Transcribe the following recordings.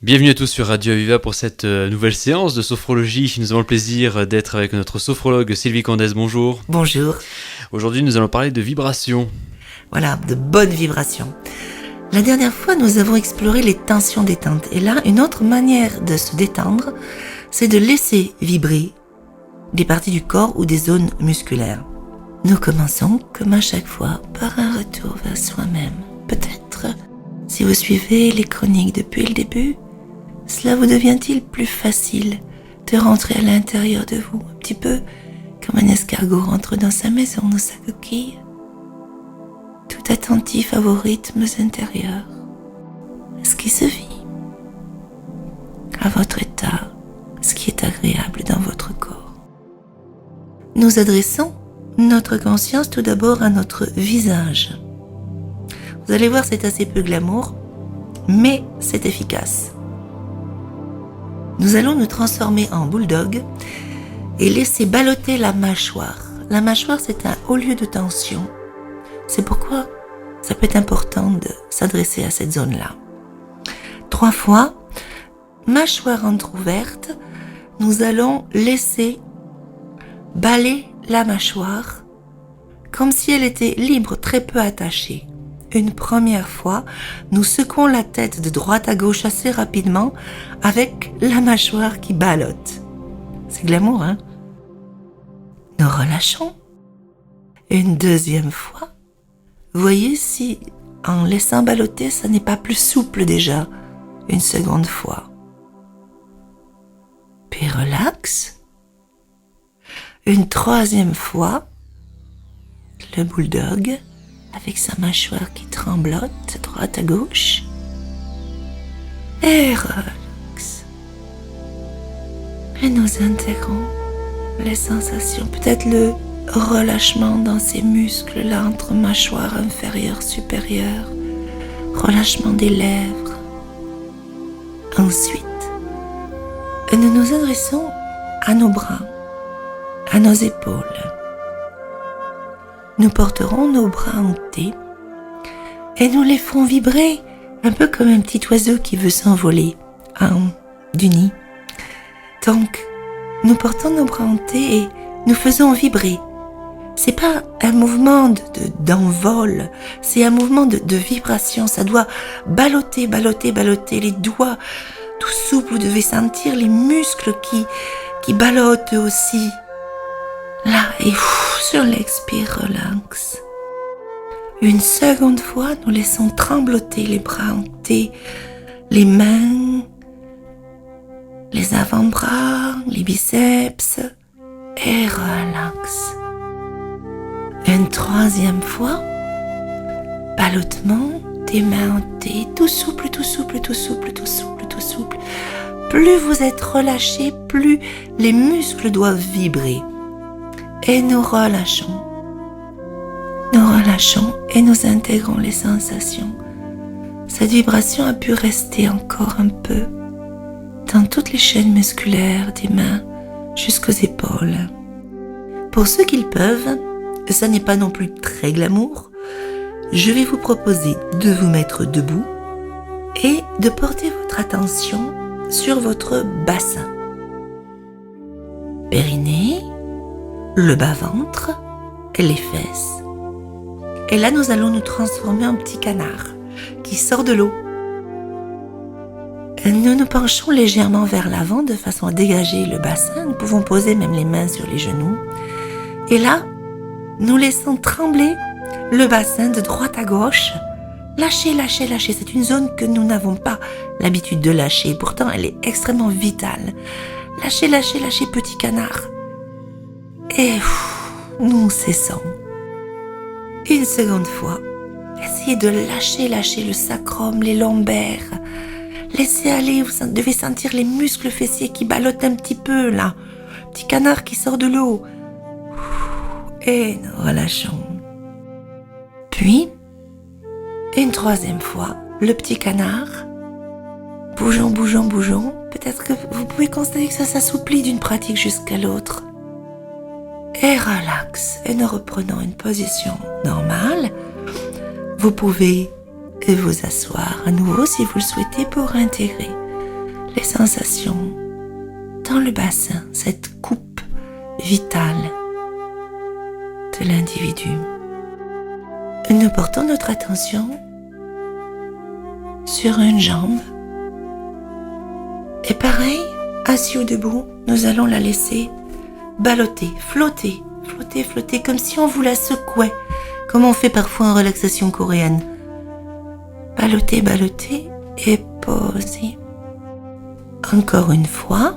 Bienvenue à tous sur Radio Aviva pour cette nouvelle séance de sophrologie. Nous avons le plaisir d'être avec notre sophrologue Sylvie Condès. Bonjour. Bonjour. Aujourd'hui, nous allons parler de vibrations. Voilà, de bonnes vibrations. La dernière fois, nous avons exploré les tensions détentes. Et là, une autre manière de se détendre, c'est de laisser vibrer des parties du corps ou des zones musculaires. Nous commençons, comme à chaque fois, par un retour vers soi-même. Peut-être, si vous suivez les chroniques depuis le début, cela vous devient-il plus facile de rentrer à l'intérieur de vous, un petit peu comme un escargot rentre dans sa maison, dans sa coquille, tout attentif à vos rythmes intérieurs, à ce qui se vit, à votre état, ce qui est agréable dans votre corps. Nous adressons notre conscience tout d'abord à notre visage. Vous allez voir, c'est assez peu glamour, mais c'est efficace. Nous allons nous transformer en bulldog et laisser ballotter la mâchoire. La mâchoire, c'est un haut lieu de tension. C'est pourquoi ça peut être important de s'adresser à cette zone-là. 3 fois, mâchoire entrouverte, nous allons laisser baller la mâchoire comme si elle était libre, très peu attachée. Une première fois, nous secouons la tête de droite à gauche assez rapidement avec la mâchoire qui ballotte. C'est glamour, hein? Nous relâchons. Une deuxième fois. Voyez si, en laissant ballotter, ça n'est pas plus souple déjà. Une seconde fois. Puis relax. Une troisième fois. Le bulldog, avec sa mâchoire qui tremblote de droite à gauche. Et relax. Et nous intégrons les sensations, peut-être le relâchement dans ces muscles-là entre mâchoire inférieure, supérieure, relâchement des lèvres. Ensuite, nous nous adressons à nos bras, à nos épaules. Nous porterons nos bras en T et nous les ferons vibrer un peu comme un petit oiseau qui veut s'envoler du nid. Donc, nous portons nos bras en T et nous faisons vibrer. C'est pas un mouvement d'envol, c'est un mouvement de vibration. Ça doit ballotter, les doigts tout souples. Vous devez sentir les muscles qui ballottent aussi. Là, et sur l'expire, relax. Une seconde fois, nous laissons trembloter les bras en T, les mains, les avant-bras, les biceps, et relax. Une troisième fois, ballottement des mains en T, tout souple. Plus vous êtes relâché, plus les muscles doivent vibrer. Et nous relâchons et nous intégrons les sensations. Cette vibration a pu rester encore un peu dans toutes les chaînes musculaires des mains jusqu'aux épaules. Pour ceux qui le peuvent, ça n'est pas non plus très glamour, je vais vous proposer de vous mettre debout et de porter votre attention sur votre bassin. Périnée, le bas-ventre, les fesses. Et là, nous allons nous transformer en petit canard qui sort de l'eau. Nous nous penchons légèrement vers l'avant de façon à dégager le bassin. Nous pouvons poser même les mains sur les genoux. Et là, nous laissons trembler le bassin de droite à gauche. Lâchez. C'est une zone que nous n'avons pas l'habitude de lâcher. Pourtant, elle est extrêmement vitale. Lâchez, petit canard. Et nous cessons. Une seconde fois, essayez de lâcher le sacrum, les lombaires. Laissez aller, vous devez sentir les muscles fessiers qui ballottent un petit peu là. Petit canard qui sort de l'eau. Et nous relâchons. Puis, une troisième fois, le petit canard. Bougeons. Peut-être que vous pouvez constater que ça s'assouplit d'une pratique jusqu'à l'autre. Et relax. Et nous reprenons une position normale. Vous pouvez vous asseoir à nouveau si vous le souhaitez pour intégrer les sensations dans le bassin, cette coupe vitale de l'individu. Nous portons notre attention sur une jambe. Et pareil, assis ou debout, nous allons la laisser ballotter, flotter, flotter, flotter, comme si on vous la secouait, comme on fait parfois en relaxation coréenne. Ballotter, ballotter et poser. Encore une fois,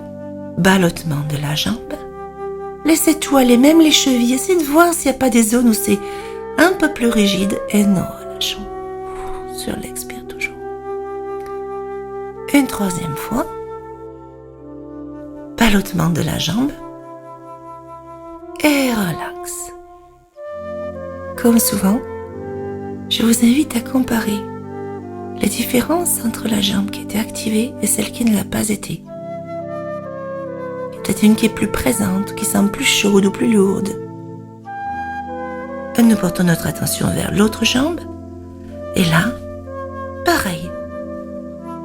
ballottement de la jambe. Laissez tout aller, même les chevilles. Essayez de voir s'il n'y a pas des zones où c'est un peu plus rigide. Et nous relâchons. Sur l'expire toujours. Une troisième fois. Ballottement de la jambe. Et relax. Comme souvent, je vous invite à comparer les différences entre la jambe qui était activée et celle qui ne l'a pas été. Il y a peut-être une qui est plus présente, qui semble plus chaude ou plus lourde. Nous portons notre attention vers l'autre jambe. Et là, pareil.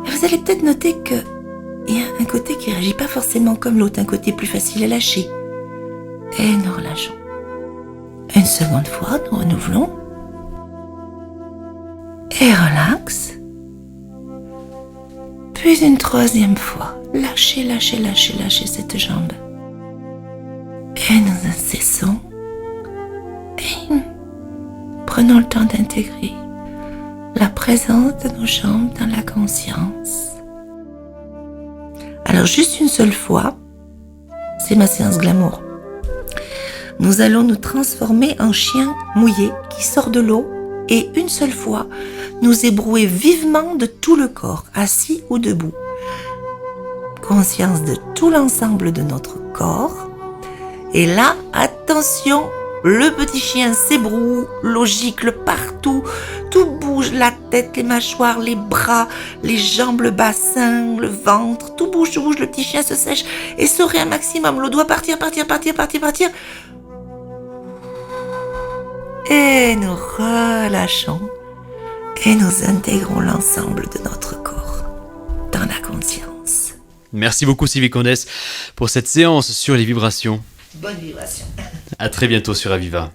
Et vous allez peut-être noter qu'il y a un côté qui ne réagit pas forcément comme l'autre, un côté plus facile à lâcher. Et nous relâchons. Une seconde fois, nous renouvelons. Et relax. Puis une troisième fois. Lâchez, lâchez, lâchez, lâchez cette jambe. Et nous cessons. Et prenons le temps d'intégrer la présence de nos jambes dans la conscience. Alors juste une seule fois, c'est ma séance glamour. Nous allons nous transformer en chien mouillé qui sort de l'eau et une seule fois, nous ébrouer vivement de tout le corps, assis ou debout. Conscience de tout l'ensemble de notre corps. Et là, attention, le petit chien s'ébroue, logique, partout. Tout bouge, la tête, les mâchoires, les bras, les jambes, le bassin, le ventre. Tout bouge, le petit chien se sèche et sourit un maximum. L'eau doit partir. Et nous relâchons et nous intégrons l'ensemble de notre corps dans la conscience. Merci beaucoup Sylvie Condès pour cette séance sur les vibrations. Bonne vibration. À très bientôt sur Aviva.